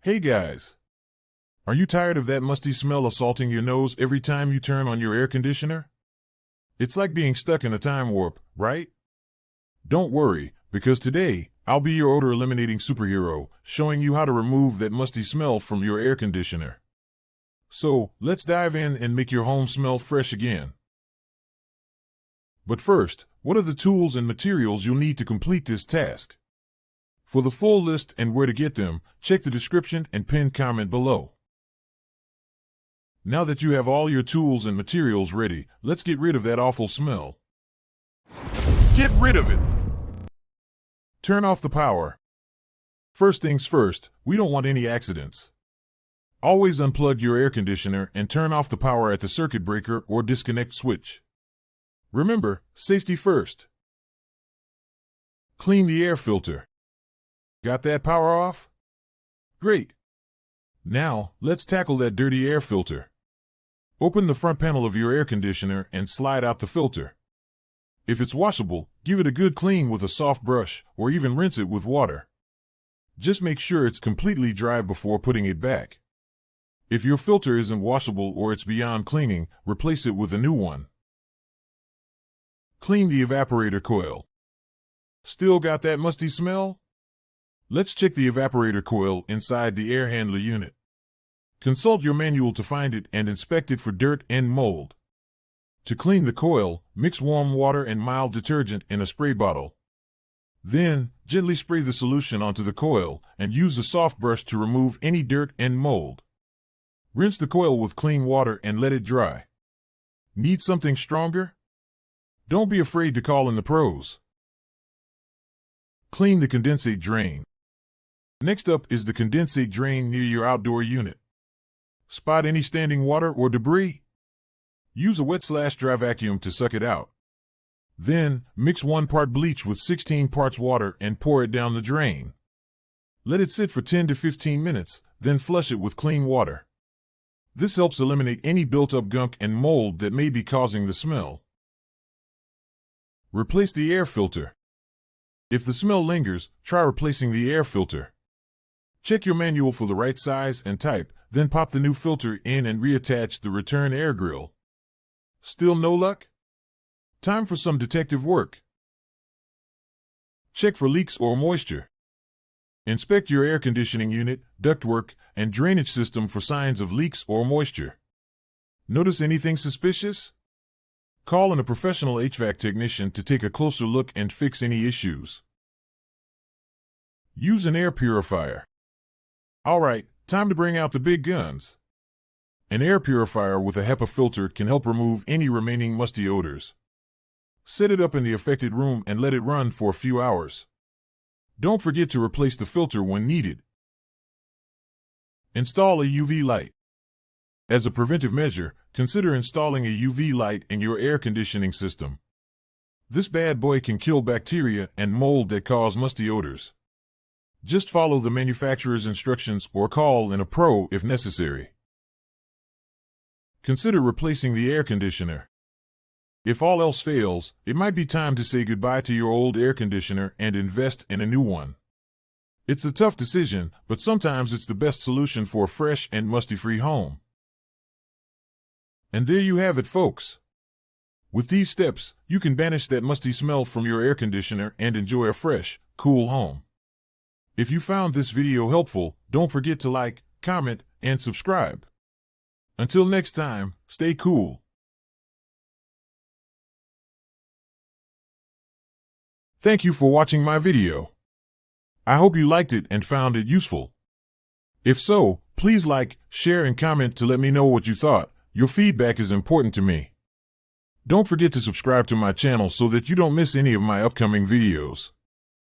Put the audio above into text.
Hey guys! Are you tired of that musty smell assaulting your nose every time you turn on your air conditioner? It's like being stuck in a time warp, right? Don't worry, because today, I'll be your odor-eliminating superhero, showing you how to remove that musty smell from your air conditioner. So, let's dive in and make your home smell fresh again. But first, what are the tools and materials you'll need to complete this task? For the full list and where to get them, check the description and pinned comment below. Now that you have all your tools and materials ready, let's get rid of that awful smell. Get rid of it! Turn off the power. First things first, we don't want any accidents. Always unplug your air conditioner and turn off the power at the circuit breaker or disconnect switch. Remember, safety first. Clean the air filter. Got that power off? Great. Now, let's tackle that dirty air filter. Open the front panel of your air conditioner and slide out the filter. If it's washable, give it a good clean with a soft brush or even rinse it with water. Just make sure it's completely dry before putting it back. If your filter isn't washable or it's beyond cleaning, replace it with a new one. Clean the evaporator coil. Still got that musty smell? Let's check the evaporator coil inside the air handler unit. Consult your manual to find it and inspect it for dirt and mold. To clean the coil, mix warm water and mild detergent in a spray bottle. Then, gently spray the solution onto the coil and use a soft brush to remove any dirt and mold. Rinse the coil with clean water and let it dry. Need something stronger? Don't be afraid to call in the pros. Clean the condensate drain. Next up is the condensate drain near your outdoor unit. Spot any standing water or debris? Use a wet/dry vacuum to suck it out. Then, mix 1 part bleach with 16 parts water and pour it down the drain. Let it sit for 10 to 15 minutes, then flush it with clean water. This helps eliminate any built-up gunk and mold that may be causing the smell. Replace the air filter. If the smell lingers, try replacing the air filter. Check your manual for the right size and type, then pop the new filter in and reattach the return air grill. Still no luck? Time for some detective work. Check for leaks or moisture. Inspect your air conditioning unit, ductwork, and drainage system for signs of leaks or moisture. Notice anything suspicious? Call in a professional HVAC technician to take a closer look and fix any issues. Use an air purifier. Alright, time to bring out the big guns. An air purifier with a HEPA filter can help remove any remaining musty odors. Set it up in the affected room and let it run for a few hours. Don't forget to replace the filter when needed. Install a UV light. As a preventive measure, consider installing a UV light in your air conditioning system. This bad boy can kill bacteria and mold that cause musty odors. Just follow the manufacturer's instructions or call in a pro if necessary. Consider replacing the air conditioner. If all else fails, it might be time to say goodbye to your old air conditioner and invest in a new one. It's a tough decision, but sometimes it's the best solution for a fresh and musty-free home. And there you have it, folks. With these steps, you can banish that musty smell from your air conditioner and enjoy a fresh, cool home. If you found this video helpful, don't forget to like, comment, and subscribe. Until next time, stay cool. Thank you for watching my video. I hope you liked it and found it useful. If so, please like, share, and comment to let me know what you thought. Your feedback is important to me. Don't forget to subscribe to my channel so that you don't miss any of my upcoming videos.